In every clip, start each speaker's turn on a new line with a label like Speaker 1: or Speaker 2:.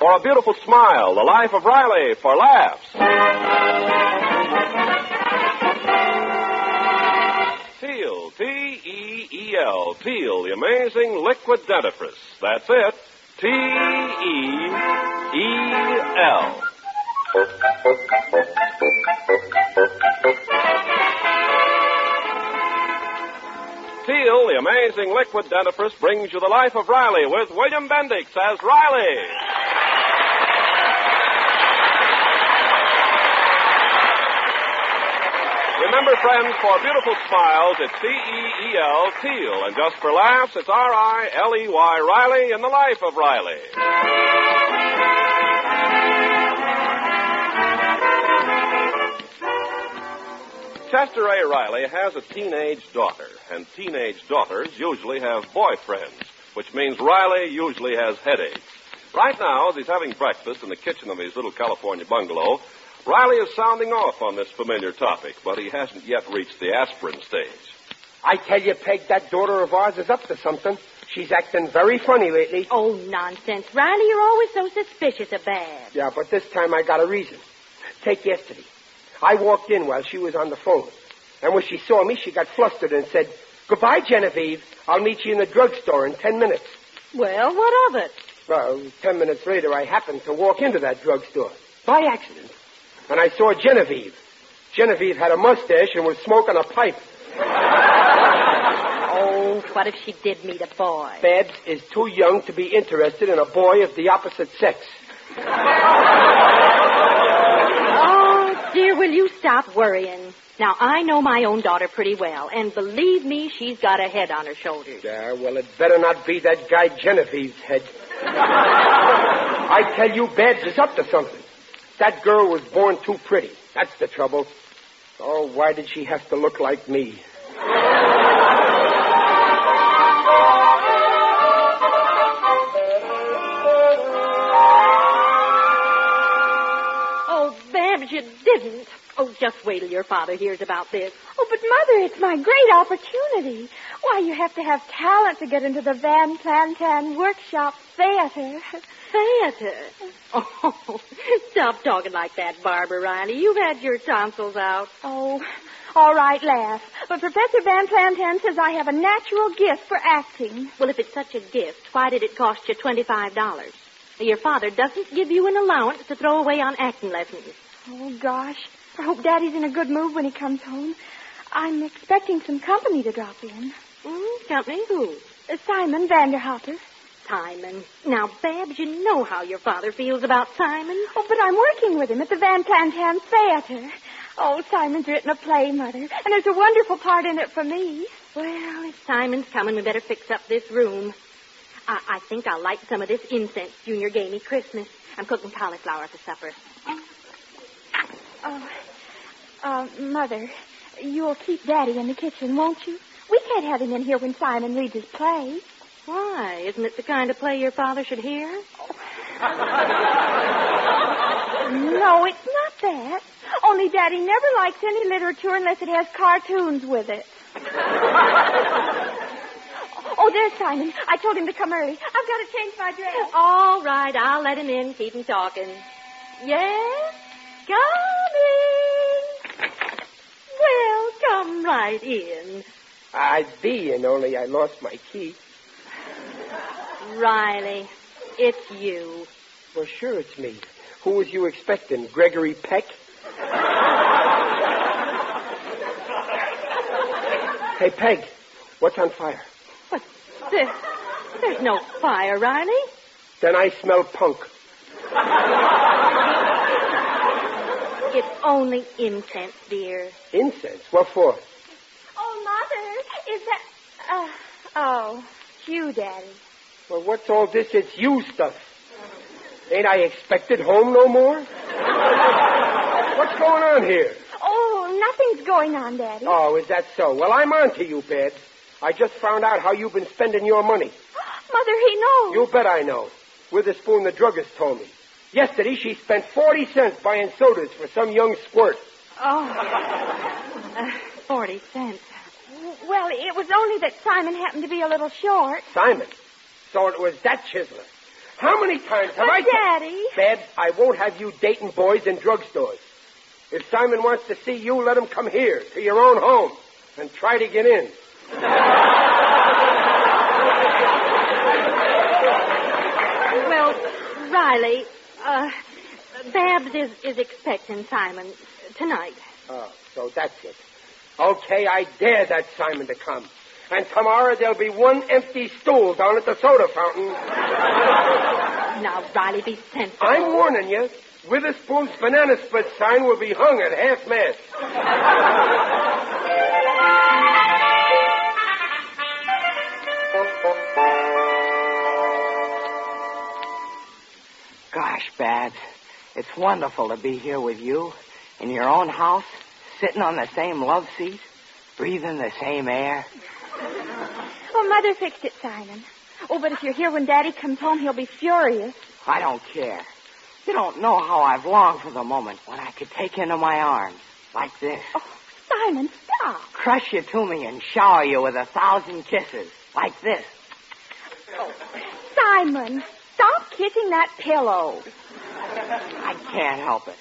Speaker 1: for a beautiful smile, the life of Riley for laughs. Teal, T-E-E-L, Teal, the amazing liquid dentifrice. That's it, T-E-E-L. Teal, the amazing liquid dentifrice, brings you the life of Riley with William Bendix as Riley. Remember, friends, for beautiful smiles, it's T-E-E-L, Teal. And just for laughs, it's R-I-L-E-Y, Riley, in the life of Riley. Chester A. Riley has a teenage daughter, and teenage daughters usually have boyfriends, which means Riley usually has headaches. Right now, as he's having breakfast in the kitchen of his little California bungalow, Riley is sounding off on this familiar topic, but he hasn't yet reached the aspirin stage.
Speaker 2: I tell you, Peg, that daughter of ours is up to something. She's acting very funny lately.
Speaker 3: Oh, nonsense. Riley, you're always so suspicious of Babs.
Speaker 2: Yeah, but this time I got a reason. Take yesterday. I walked in while she was on the phone. And when she saw me, she got flustered and said, "Goodbye, Genevieve. I'll meet you in the drugstore in 10 minutes.
Speaker 3: Well, what of it?
Speaker 2: Well, 10 minutes later, I happened to walk into that drugstore. By accident. And I saw Genevieve. Genevieve had a mustache and was smoking a pipe.
Speaker 3: Oh, what if she did meet a boy?
Speaker 2: Babs is too young to be interested in a boy of the opposite sex.
Speaker 3: Oh, dear, will you stop worrying? Now, I know my own daughter pretty well, and believe me, she's got a head on her shoulders.
Speaker 2: Yeah, well, it better not be that guy Genevieve's head. I tell you, Babs is up to something. That girl was born too pretty. That's the trouble. Oh, why did she have to look like me?
Speaker 3: Oh, Babs, you didn't. Oh, just wait till your father hears about this.
Speaker 4: Oh, but, Mother, it's my great opportunity. Why, you have to have talent to get into the Van Plantan Workshop Theater.
Speaker 3: Theater? Oh, stop talking like that, Barbara Riley. You've had your tonsils out.
Speaker 4: Oh, all right, laugh. But Professor Van Plantan says I have a natural gift for acting.
Speaker 3: Well, if it's such a gift, why did it cost you $25? Your father doesn't give you an allowance to throw away on acting lessons.
Speaker 4: Oh, gosh. I hope Daddy's in a good mood when he comes home. I'm expecting some company to drop in.
Speaker 3: Company? Who?
Speaker 4: Simon Vanderhopper.
Speaker 3: Simon. Now, Babs, you know how your father feels about Simon.
Speaker 4: Oh, but I'm working with him at the Van Plantan Theater. Oh, Simon's written a play, Mother, and there's a wonderful part in it for me.
Speaker 3: Well, if Simon's coming, we better fix up this room. I think I'll light some of this incense Junior gave me Christmas. I'm cooking cauliflower for supper.
Speaker 4: Mother, you'll keep Daddy in the kitchen, won't you? We can't have him in here when Simon reads his play.
Speaker 3: Why? Isn't it the kind of play your father should hear?
Speaker 4: No, it's not that. Only Daddy never likes any literature unless it has cartoons with it. Oh, there's Simon. I told him to come early. I've got to change my dress.
Speaker 3: All right, I'll let him in. Keep him talking. Yes? Coming. Well, come right in.
Speaker 2: I'd be in, only I lost my key.
Speaker 3: Riley, it's you.
Speaker 2: Well, sure it's me. Who was you expecting, Gregory Peck? Hey, Peg, what's on fire?
Speaker 3: What? There's no fire, Riley.
Speaker 2: Then I smell punk.
Speaker 3: It's only incense, dear.
Speaker 2: Incense? What for?
Speaker 4: Oh, Mother, is that... oh, it's you, Daddy.
Speaker 2: Well, what's all this? It's you stuff. Ain't I expected home no more? What's going on here?
Speaker 4: Oh, nothing's going on, Daddy.
Speaker 2: Oh, is that so? Well, I'm on to you, Babs. I just found out how you've been spending your money.
Speaker 4: Mother, he knows.
Speaker 2: You bet I know. Witherspoon, the druggist, told me. Yesterday, she spent 40 cents buying sodas for some young squirt.
Speaker 3: Oh, 40 cents.
Speaker 4: Well, it was only that Simon happened to be a little short.
Speaker 2: Simon? So it was that chiseler. How many times have I...
Speaker 4: Daddy.
Speaker 2: Babs, I won't have you dating boys in drugstores. If Simon wants to see you, let him come here, to your own home, and try to get in.
Speaker 3: Well, Riley, Babs is expecting Simon tonight.
Speaker 2: Oh, so that's it. Okay, I dare that Simon to come. And tomorrow there'll be one empty stool down at the soda fountain.
Speaker 3: Now, Riley, be sensible.
Speaker 2: I'm warning you. Witherspoon's banana split sign will be hung at half-mast.
Speaker 5: Gosh, Babs, it's wonderful to be here with you in your own house, sitting on the same love seat, breathing the same air.
Speaker 4: Well, Mother fixed it, Simon. Oh, but if you're here when Daddy comes home, he'll be furious.
Speaker 5: I don't care. You don't know how I've longed for the moment when I could take you into my arms, like this.
Speaker 4: Oh, Simon, stop.
Speaker 5: Crush you to me and shower you with 1,000 kisses, like this.
Speaker 4: Oh, Simon, stop kissing that pillow.
Speaker 5: I can't help it.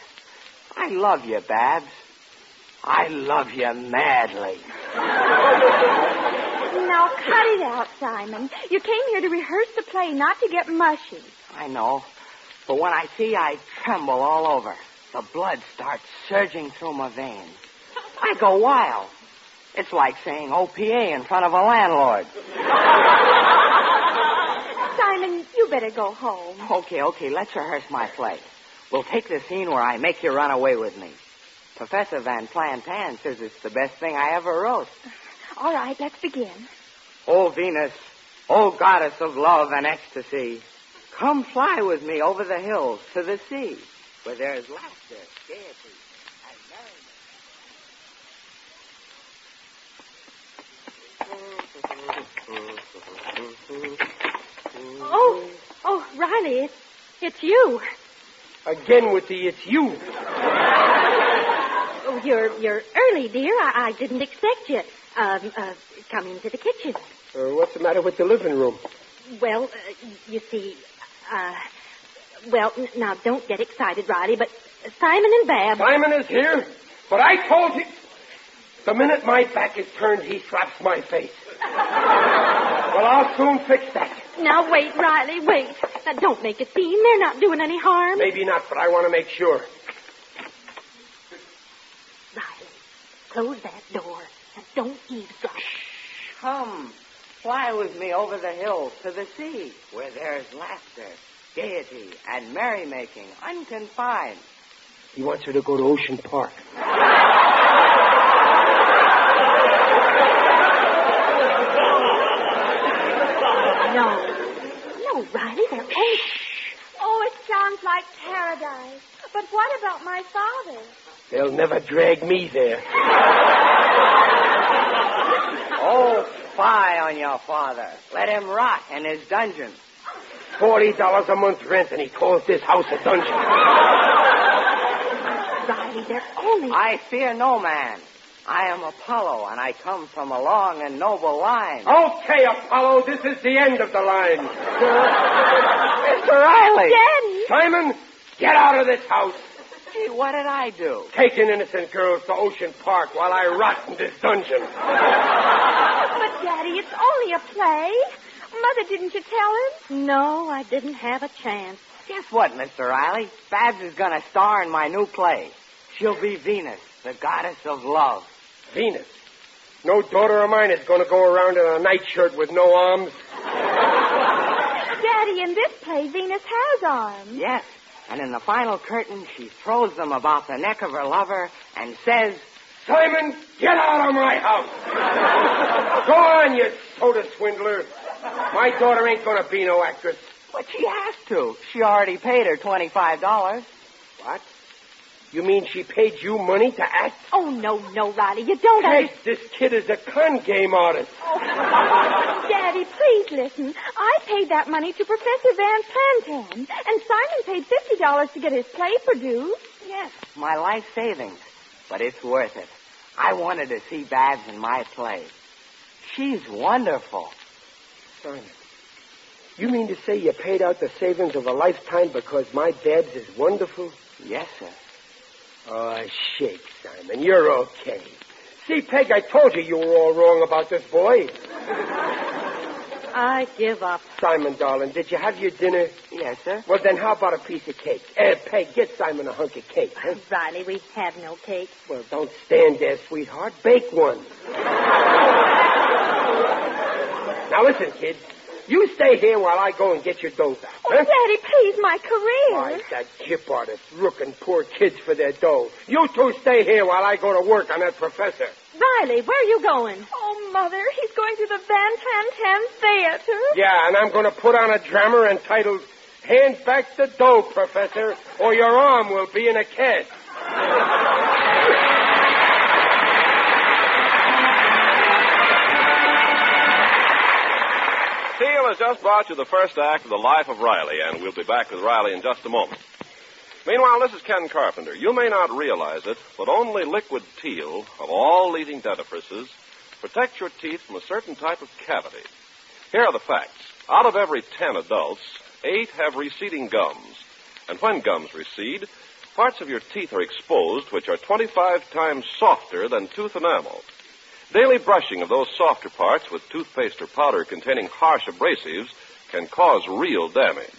Speaker 5: I love you, Babs. I love you madly.
Speaker 4: Now, cut it out, Simon. You came here to rehearse the play, not to get mushy.
Speaker 5: I know. But when I see, I tremble all over. The blood starts surging through my veins. I go wild. It's like saying OPA in front of a landlord.
Speaker 4: Simon, you better go home.
Speaker 5: Okay, let's rehearse my play. We'll take the scene where I make you run away with me. Professor Van Plantan says it's the best thing I ever wrote.
Speaker 4: All right, let's begin.
Speaker 5: Oh, Venus, oh, goddess of love and ecstasy, come fly with me over the hills to the sea, where there is laughter, gaiety, and merriment.
Speaker 3: Oh, Riley, it's you.
Speaker 2: Again with the it's you.
Speaker 3: Oh, you're early, dear. I didn't expect you. Come into the kitchen.
Speaker 2: What's the matter with the living room?
Speaker 3: Well, you see, now don't get excited, Riley, but Simon and Babs...
Speaker 2: Simon is here, but I told him... The minute my back is turned, he slaps my face. Well, I'll soon fix that.
Speaker 3: Now, wait, Riley, wait. Now, don't make a scene. They're not doing any harm.
Speaker 2: Maybe not, but I want to make sure.
Speaker 3: Riley, close that door. And don't eavesdrop.
Speaker 5: Come, fly with me over the hills to the sea, where there is laughter, gaiety, and merrymaking unconfined.
Speaker 2: He wants her to go to Ocean Park.
Speaker 3: No, Riley, they're only...
Speaker 4: Oh, it sounds like paradise. But what about my father?
Speaker 2: They'll never drag me there.
Speaker 5: Oh, fie on your father. Let him rot in his dungeon.
Speaker 2: $40 a month rent, and he calls this house a dungeon.
Speaker 3: Riley, they're only...
Speaker 5: I fear no man. I am Apollo, and I come from a long and noble line.
Speaker 2: Okay, Apollo, this is the end of the line.
Speaker 5: Mr. Riley!
Speaker 4: Daddy!
Speaker 2: Simon, get out of this house.
Speaker 5: Gee, what did I do?
Speaker 2: Taking innocent girls to Ocean Park while I rot in this dungeon.
Speaker 4: But, Daddy, it's only a play. Mother, didn't you tell him?
Speaker 3: No, I didn't have a chance.
Speaker 5: Guess what, Mr. Riley? Babs is going to star in my new play. She'll be Venus, the goddess of love.
Speaker 2: Venus? No daughter of mine is going to go around in a nightshirt with no arms.
Speaker 4: Daddy, in this play, Venus has arms.
Speaker 5: Yes, and in the final curtain, she throws them about the neck of her lover and says,
Speaker 2: Simon, get out of my house. Go on, you soda swindler. My daughter ain't going to be no actress.
Speaker 5: But she has to. She already paid her $25.
Speaker 2: What? You mean she paid you money to act?
Speaker 3: Oh, no, Riley, you don't
Speaker 2: Hey, this kid is a con game artist.
Speaker 4: Oh, Daddy, please listen. I paid that money to Professor Van Plantan, and Simon paid $50 to get his play produced.
Speaker 5: Yes, my life savings. But it's worth it. I wanted to see Babs in my play. She's wonderful.
Speaker 2: Simon, You mean to say you paid out the savings of a lifetime because my Babs is wonderful?
Speaker 5: Yes, sir.
Speaker 2: Oh, shake, Simon. You're okay. See, Peg, I told you were all wrong about this boy.
Speaker 3: I give up.
Speaker 2: Simon, darling, did you have your dinner?
Speaker 5: Yes, sir.
Speaker 2: Well, then how about a piece of cake? Peg, get Simon a hunk of cake, huh?
Speaker 3: Riley, we have no cake.
Speaker 2: Well, don't stand there, sweetheart. Bake one. Now, listen, kid. You stay here while I go and get your dough back.
Speaker 4: Oh, Daddy, please, my career.
Speaker 2: Why, that chip artist rooking poor kids for their dough. You two stay here while I go to work on that professor.
Speaker 3: Riley, where are you going?
Speaker 4: Oh, Mother, he's going to the Van Tan Theater.
Speaker 2: Yeah, and I'm going to put on a drama entitled, Hand Back the Dough, Professor, or your arm will be in a cast.
Speaker 1: Teal has just brought you the first act of The Life of Riley, and we'll be back with Riley in just a moment. Meanwhile, this is Ken Carpenter. You may not realize it, but only liquid Teal, of all leading dentifrices, protects your teeth from a certain type of cavity. Here are the facts. Out of every 10 adults, 8 have receding gums. And when gums recede, parts of your teeth are exposed which are 25 times softer than tooth enamel. Daily brushing of those softer parts with toothpaste or powder containing harsh abrasives can cause real damage.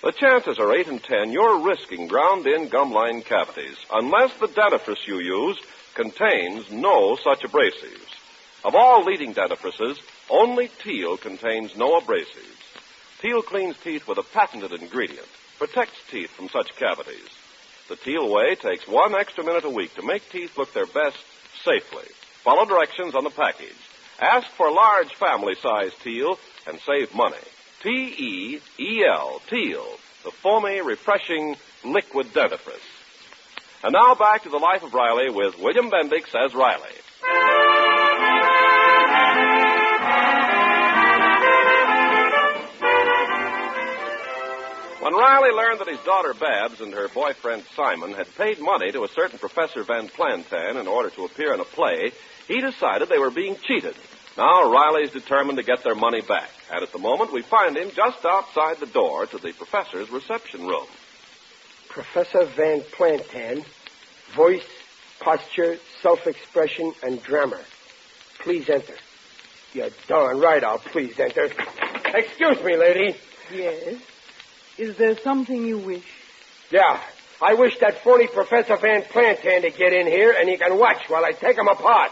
Speaker 1: The chances are 8 in 10 you're risking ground-in gum-line cavities, unless the dentifrice you use contains no such abrasives. Of all leading dentifrices, only Teal contains no abrasives. Teal cleans teeth with a patented ingredient, protects teeth from such cavities. The Teal way takes 1 extra minute a week to make teeth look their best safely. Follow directions on the package. Ask for large family-size Teal and save money. T-E-E-L, Teal, the foamy, refreshing liquid dentifrice. And now back to The Life of Riley with William Bendix as Riley. When Riley learned that his daughter Babs and her boyfriend Simon had paid money to a certain Professor Van Planten in order to appear in a play, he decided they were being cheated. Now Riley's determined to get their money back, and at the moment we find him just outside the door to the professor's reception room.
Speaker 2: Professor Van Planten, voice, posture, self-expression, and grammar. Please enter. You're darn right I'll please enter. Excuse me, lady.
Speaker 6: Yes? Is there something you wish?
Speaker 2: Yeah, I wish that phony Professor Van Planten to get in here, and he can watch while I take him apart.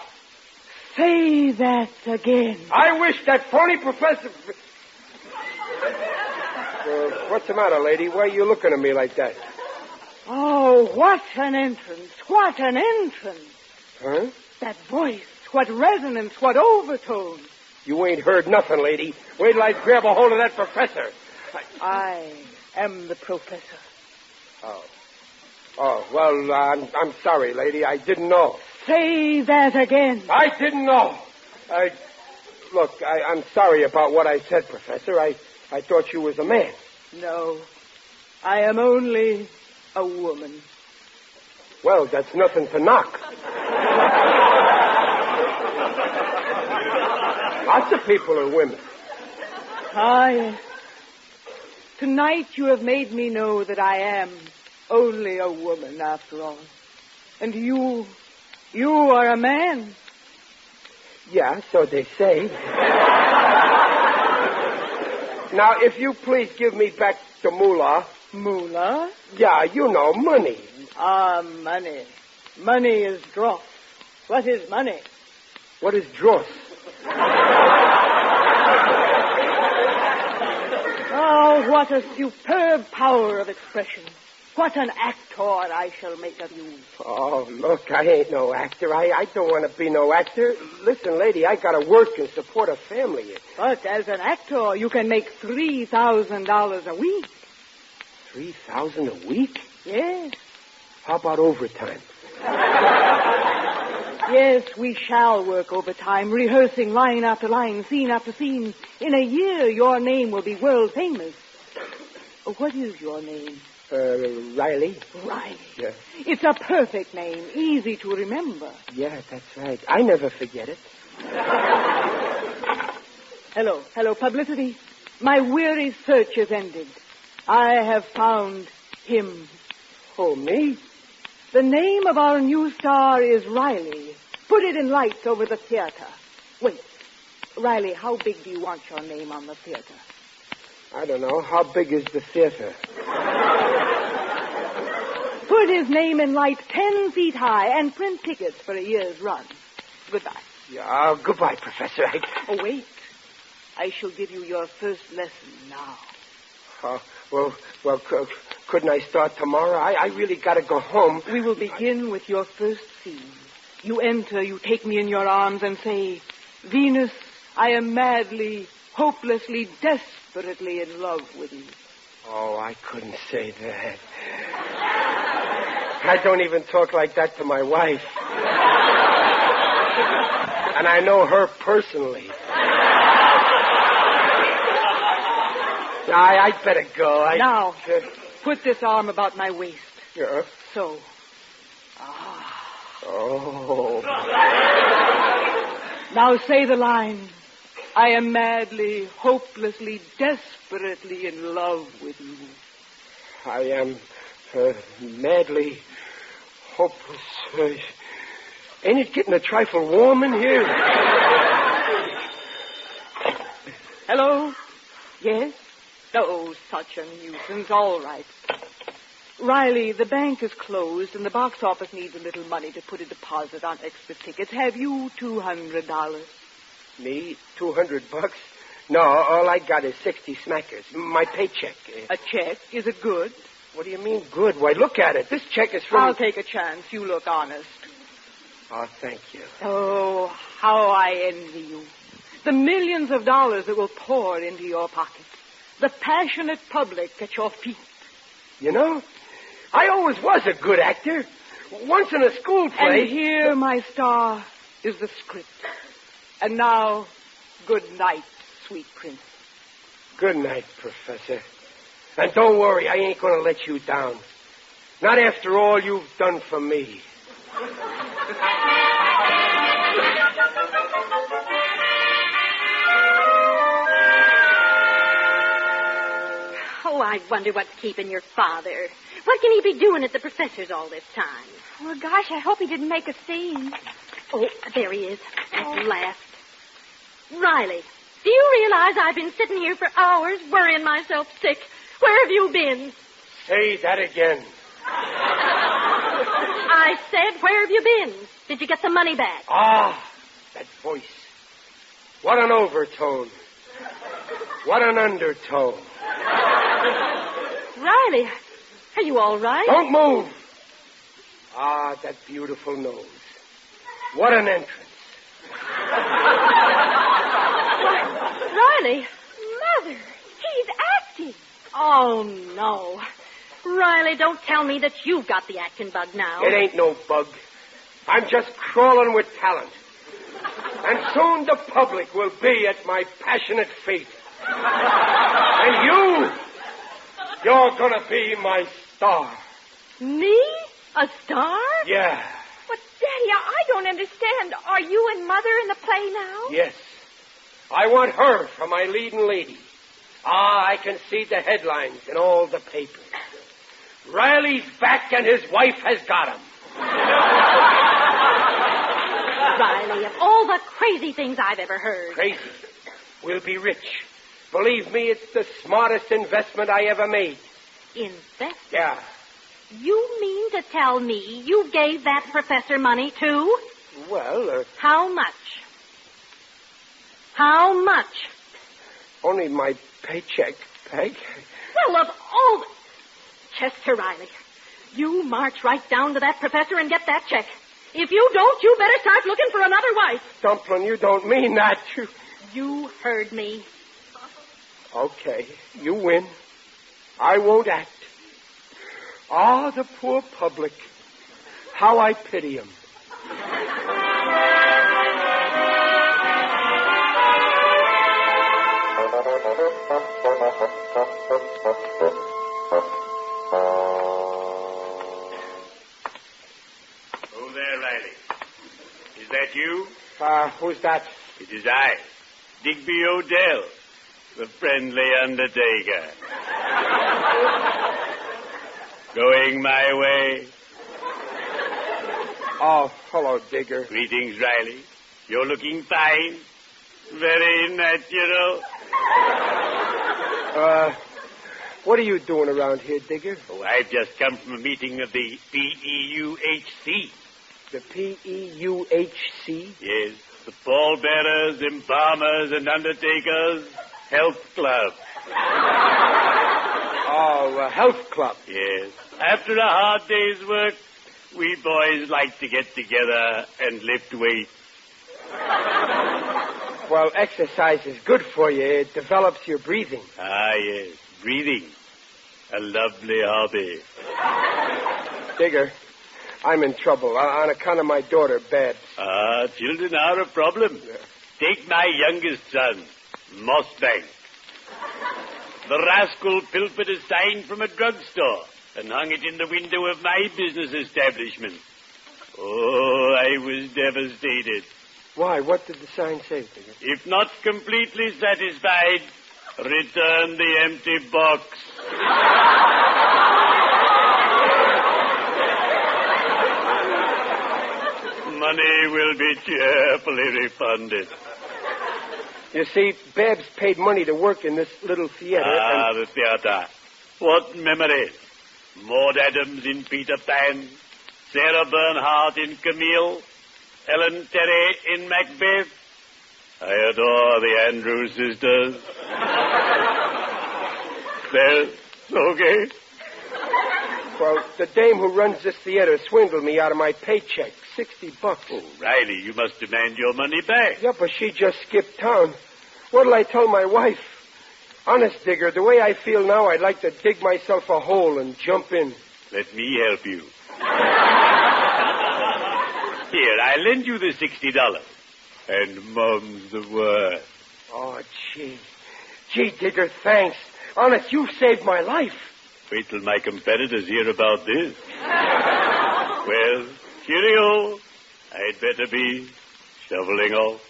Speaker 6: Say that again.
Speaker 2: I wish that phony professor... what's the matter, lady? Why are you looking at me like that?
Speaker 6: Oh, what an entrance. What an entrance.
Speaker 2: Huh?
Speaker 6: That voice. What resonance. What overtone.
Speaker 2: You ain't heard nothing, lady. Wait till I grab a hold of that professor.
Speaker 6: I am the professor.
Speaker 2: Oh, well, I'm sorry, lady. I didn't know.
Speaker 6: Say that again.
Speaker 2: I didn't know. Look, I'm sorry about what I said, Professor. I thought you was a man.
Speaker 6: No, I am only a woman.
Speaker 2: Well, that's nothing to knock. Lots of people are women.
Speaker 6: Yes. Tonight you have made me know that I am only a woman after all. And you are a man.
Speaker 2: Yeah, so they say. Now, if you please give me back the moolah.
Speaker 6: Moolah?
Speaker 2: Yeah, you know, money.
Speaker 6: Ah, money. Money is dross. What is money?
Speaker 2: What is dross?
Speaker 6: Oh, what a superb power of expression. What an actor I shall make of you.
Speaker 2: Oh, look, I ain't no actor. I don't want to be no actor. Listen, lady, I got to work and support a family.
Speaker 6: But as an actor, you can make $3,000 a week.
Speaker 2: $3,000 a week?
Speaker 6: Yes.
Speaker 2: How about overtime?
Speaker 6: Yes, we shall work overtime, rehearsing line after line, scene after scene. In a year, your name will be world famous. What is your name?
Speaker 2: Riley.
Speaker 6: Riley.
Speaker 2: Yeah.
Speaker 6: It's a perfect name, easy to remember.
Speaker 2: Yeah, that's right. I never forget it.
Speaker 6: Hello, publicity. My weary search is ended. I have found him.
Speaker 2: Oh, me?
Speaker 6: The name of our new star is Riley. Put it in lights over the theater. Wait. Riley, how big do you want your name on the theater?
Speaker 2: I don't know. How big is the theater?
Speaker 6: Put his name in lights 10 feet high and print tickets for a year's run. Goodbye.
Speaker 2: Yeah, goodbye, Professor.
Speaker 6: Oh, wait. I shall give you your first lesson now.
Speaker 2: Couldn't I start tomorrow? I really got to go home.
Speaker 6: We will begin with your first scene. You enter, you take me in your arms and say, Venus, I am madly, hopelessly, desperately in love with you.
Speaker 2: Oh, I couldn't say that. I don't even talk like that to my wife. And I know her personally. I'd better go.
Speaker 6: Now, put this arm about my waist.
Speaker 2: Yeah?
Speaker 6: So.
Speaker 2: Oh.
Speaker 6: Now say the line. I am madly, hopelessly, desperately in love with you.
Speaker 2: I am madly, hopeless. Ain't it getting a trifle warm in here?
Speaker 6: Hello? Yes? Oh, such a nuisance. All right. Riley, the bank is closed and the box office needs a little money to put a deposit on extra tickets. Have you $200?
Speaker 2: Me? $200? No, all I got is 60 smackers. My paycheck.
Speaker 6: A check? Is it good?
Speaker 2: What do you mean good? Why, look at it. This check is from...
Speaker 6: I'll take a chance. You look honest.
Speaker 2: Oh, thank you.
Speaker 6: Oh, how I envy you. The millions of dollars that will pour into your pocket. The passionate public at your feet.
Speaker 2: You know, I always was a good actor. Once in a school play...
Speaker 6: And here, my star, is the script. And now, good night, sweet prince.
Speaker 2: Good night, Professor. And don't worry, I ain't going to let you down. Not after all you've done for me.
Speaker 3: Oh, I wonder what's keeping your father. What can he be doing at the professor's all this time?
Speaker 4: Well, gosh, I hope he didn't make a scene.
Speaker 3: Oh, there he is. At last. Riley, do you realize I've been sitting here for hours worrying myself sick? Where have you been?
Speaker 2: Say that again.
Speaker 3: I said, where have you been? Did you get the money back?
Speaker 2: Ah, that voice. What an overtone. What an undertone.
Speaker 3: Riley, are you all right?
Speaker 2: Don't move. Ah, that beautiful nose. What an entrance.
Speaker 3: Riley?
Speaker 4: Mother, he's acting.
Speaker 3: Oh, no. Riley, don't tell me that you've got the acting bug now.
Speaker 2: It ain't no bug. I'm just crawling with talent. And soon the public will be at my passionate feet. And you're gonna be my star.
Speaker 3: Me? A star?
Speaker 2: Yeah.
Speaker 4: But, Daddy, I don't understand. Are you and Mother in the play now?
Speaker 2: Yes. I want her for my leading lady. Ah, I can see the headlines in all the papers. Riley's back and his wife has got him.
Speaker 3: Riley, of all the crazy things I've ever heard.
Speaker 2: Crazy. We'll be rich. Believe me, it's the smartest investment I ever made.
Speaker 3: Investment?
Speaker 2: Yeah.
Speaker 3: You mean to tell me you gave that professor money, too?
Speaker 2: Well,
Speaker 3: How much? How much?
Speaker 2: only my paycheck, Peg.
Speaker 3: Well, of all... Chester Riley, you march right down to that professor and get that check. If you don't, you better start looking for another wife.
Speaker 2: Dumplin', you don't mean that.
Speaker 3: You heard me.
Speaker 2: Okay, you win. I won't act. Ah, the poor public. How I pity them.
Speaker 7: Oh, there, Riley. Is that you?
Speaker 2: Who's that?
Speaker 7: It is I, Digby Odell. the friendly undertaker. Going my way.
Speaker 2: Oh, hello, Digger.
Speaker 7: Greetings, Riley. You're looking fine. Very natural.
Speaker 2: What are you doing around here, Digger?
Speaker 7: Oh, I've just come from a meeting of the PEUHC.
Speaker 2: The PEUHC?
Speaker 7: Yes, the pallbearers, embalmers, and undertakers health club.
Speaker 2: Oh, health club.
Speaker 7: Yes. After a hard day's work, we boys like to get together and lift weights.
Speaker 2: Well, exercise is good for you. It develops your breathing.
Speaker 7: Ah, yes. Breathing. A lovely hobby.
Speaker 2: Digger, I'm in trouble on account of my daughter, Babs.
Speaker 7: Ah, children are a problem. Take my youngest son, Mossbank. The rascal pilfered a sign from a drugstore and hung it in the window of my business establishment. Oh, I was devastated.
Speaker 2: Why? What did the sign say, Digger?
Speaker 7: If not completely satisfied, return the empty box. Money will be cheerfully refunded.
Speaker 2: You see, Babs paid money to work in this little theater.
Speaker 7: Ah, the theater. What memories. Maud Adams in Peter Pan, Sarah Bernhardt in Camille, Ellen Terry in Macbeth. I adore the Andrews sisters. They're so gay.
Speaker 2: Well, the dame who runs this theater swindled me out of my paycheck, $60.
Speaker 7: Oh, Riley, you must demand your money back.
Speaker 2: Yeah, but she just skipped town. What'll I tell my wife? Honest, Digger, the way I feel now, I'd like to dig myself a hole and jump in.
Speaker 7: Let me help you. Here, I'll lend you the $60. And Mum's the word.
Speaker 2: Oh, gee. Gee, Digger, thanks. Honest, you've saved my life.
Speaker 7: Wait till my competitors hear about this. Well, cheerio. I'd better be shoveling off.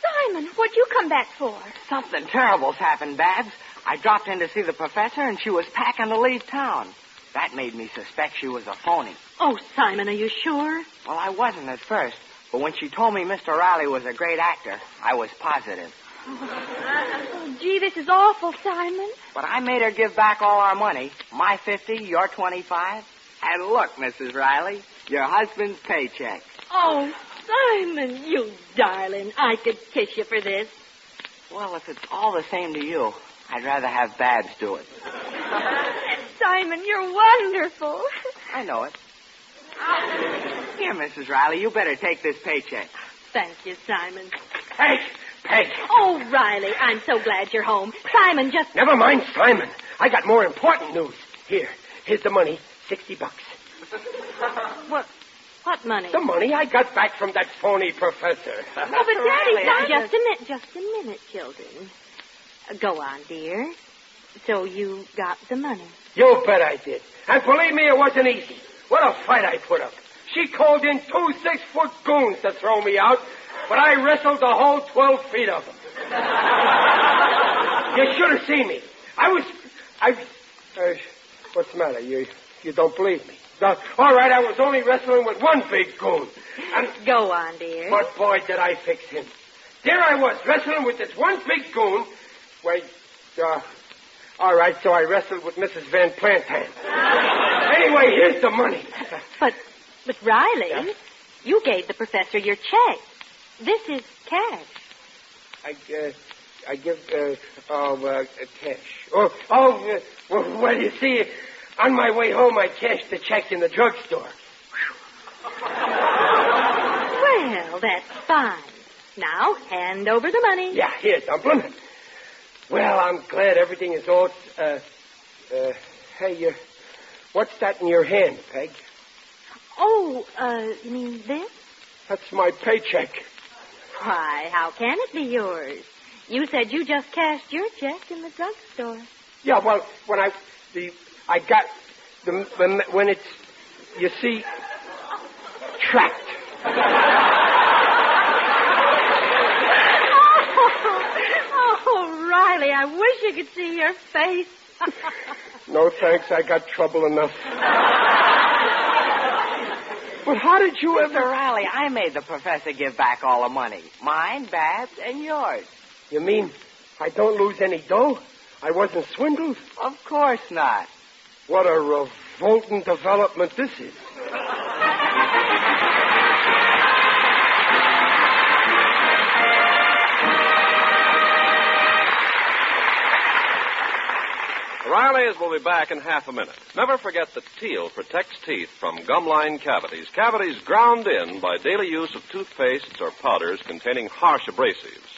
Speaker 4: Simon, what'd you come back for?
Speaker 5: Something terrible's happened, Babs. I dropped in to see the professor, and she was packing to leave town. That made me suspect she was a phony.
Speaker 3: Oh, Simon, are you sure?
Speaker 5: Well, I wasn't at first, but when she told me Mr. Riley was a great actor, I was positive.
Speaker 4: Oh, gee, this is awful, Simon.
Speaker 5: But I made her give back all our money. My 50, your 25. And look, Mrs. Riley, your husband's paycheck.
Speaker 3: Oh, Simon, you darling. I could kiss you for this.
Speaker 5: Well, if it's all the same to you, I'd rather have Babs do it.
Speaker 4: Simon, you're wonderful.
Speaker 5: I know it. Here, Mrs. Riley, you better take this paycheck.
Speaker 3: Thank you, Simon.
Speaker 2: Peg!
Speaker 3: Oh, Riley, I'm so glad you're home. Simon, just...
Speaker 2: Never mind, Simon. I got more important news. Here's the money, $60.
Speaker 3: What money?
Speaker 2: The money I got back from that phony professor.
Speaker 3: Oh, but Daddy, just a minute, children. Go on, dear. So you got the money.
Speaker 2: You bet I did. And believe me, it wasn't easy. What a fight I put up. She called in 2 6-foot goons to throw me out, but I wrestled the whole 12 feet of them. You should have seen me. What's the matter? You don't believe me? No, all right, I was only wrestling with one big goon. And
Speaker 3: go on, dear.
Speaker 2: But boy, did I fix him. There I was, wrestling with this one big goon. Wait, all right, so I wrestled with Mrs. Van Plantan. Anyway, here's the money.
Speaker 3: But Riley,
Speaker 2: Yeah?
Speaker 3: you gave the professor your check. This is cash.
Speaker 2: I give, cash. Well, you see, on my way home, I cashed the check in the drugstore.
Speaker 3: Well, that's fine. Now, hand over the money.
Speaker 2: Yeah, here, Dumplin'. Well, I'm glad everything is all, hey, what's that in your hand, Peg?
Speaker 3: Oh, you mean this?
Speaker 2: That's my paycheck.
Speaker 3: Why, how can it be yours? You said you just cashed your check in the drugstore.
Speaker 2: Yeah, well, when I got When it's, you see, trapped.
Speaker 3: Oh, Riley, I wish you could see your face.
Speaker 2: No, thanks. I got trouble enough. But how did you
Speaker 5: Mr. Riley, I made the professor give back all the money. Mine, Babs, and yours.
Speaker 2: You mean I don't lose any dough? I wasn't swindled?
Speaker 5: Of course not.
Speaker 2: What a revolting development this is.
Speaker 1: Riley's will be back in half a minute. Never forget that Teal protects teeth from gum-line cavities. Cavities ground in by daily use of toothpastes or powders containing harsh abrasives.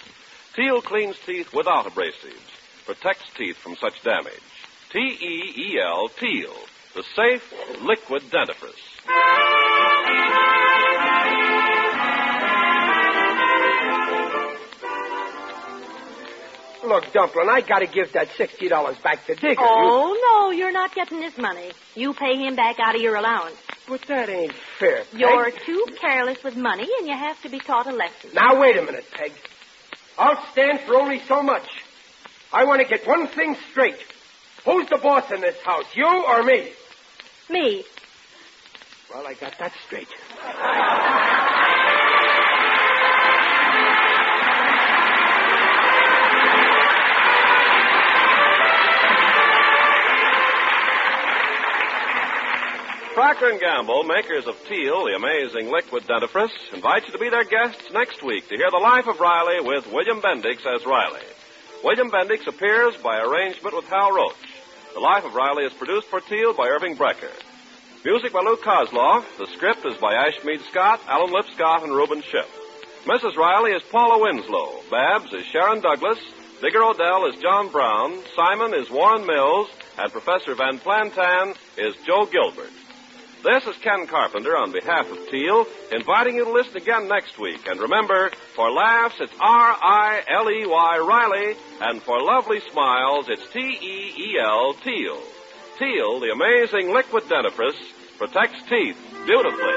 Speaker 1: Teal cleans teeth without abrasives. Protects teeth from such damage. T-E-E-L, Teal, the safe liquid dentifrice.
Speaker 2: Look, Dumplin', I gotta give that $60 back to Digger.
Speaker 3: Oh, no, you're not getting this money. You pay him back out of your allowance.
Speaker 2: But that ain't fair, Peg.
Speaker 3: You're too careless with money, and you have to be taught a lesson.
Speaker 2: Now, wait a minute, Peg. I'll stand for only so much. I want to get one thing straight. Who's the boss in this house, you or me?
Speaker 3: Me.
Speaker 2: Well, I got that straight.
Speaker 1: Procter & Gamble, makers of Teal, the amazing liquid dentifrice, invite you to be their guests next week to hear the life of Riley with William Bendix as Riley. William Bendix appears by arrangement with Hal Roach. The Life of Riley is produced for Teal by Irving Brecker. Music by Lou Kozloff. The script is by Ashmead Scott, Alan Lipscott, and Reuben Ship. Mrs. Riley is Paula Winslow. Babs is Sharon Douglas. Digger Odell is John Brown. Simon is Warren Mills. And Professor Van Plantan is Joe Gilbert. This is Ken Carpenter on behalf of Teal, inviting you to listen again next week. And remember, for laughs, it's R-I-L-E-Y, Riley, and for lovely smiles, it's T-E-E-L, Teal. Teal, the amazing liquid dentifrice, protects teeth beautifully.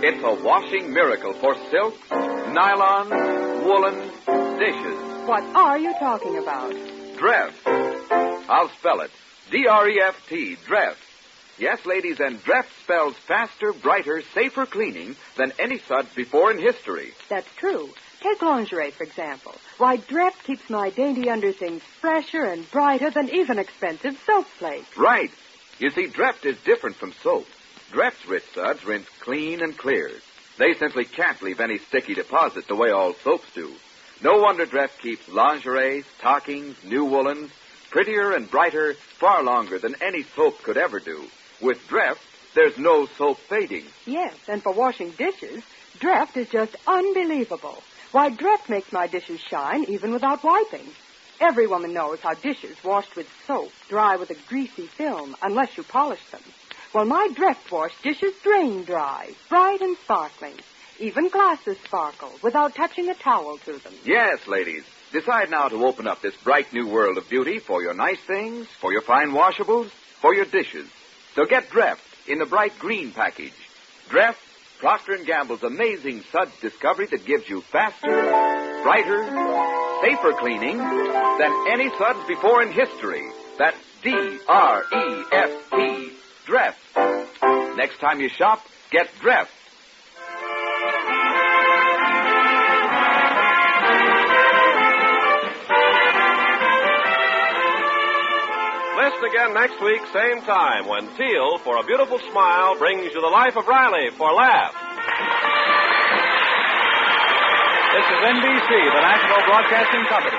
Speaker 8: It's a washing miracle for silk, nylon, woolen dishes.
Speaker 6: What are you talking about?
Speaker 8: Dreft. I'll spell it. D-R-E-F-T, Dreft. Yes, ladies, and Dreft spells faster, brighter, safer cleaning than any suds before in history.
Speaker 6: That's true. Take lingerie, for example. Why, Dreft keeps my dainty underthings fresher and brighter than even expensive soap flakes.
Speaker 8: Right. You see, Dreft is different from soap. Dreft's rich suds rinse clean and clear. They simply can't leave any sticky deposit the way all soaps do. No wonder Dreft keeps lingerie, stockings, new woolens, prettier and brighter far longer than any soap could ever do. With Dreft, there's no soap fading.
Speaker 6: Yes, and for washing dishes, Dreft is just unbelievable. Why, Dreft makes my dishes shine even without wiping. Every woman knows how dishes washed with soap dry with a greasy film unless you polish them. Well, my Dreft wash dishes drain dry, bright and sparkling. Even glasses sparkle without touching a towel to them.
Speaker 8: Yes, ladies. Decide now to open up this bright new world of beauty for your nice things, for your fine washables, for your dishes. So get Dreft in the bright green package. Dreft, Procter & Gamble's amazing suds discovery that gives you faster, brighter, safer cleaning than any suds before in history. That's D-R-E-F-T, Dreft. Next time you shop, get Dreft.
Speaker 1: Listen again next week, same time, when Teal, for a beautiful smile, brings you the Life of Riley for laughs.
Speaker 9: This is NBC, the National Broadcasting Company.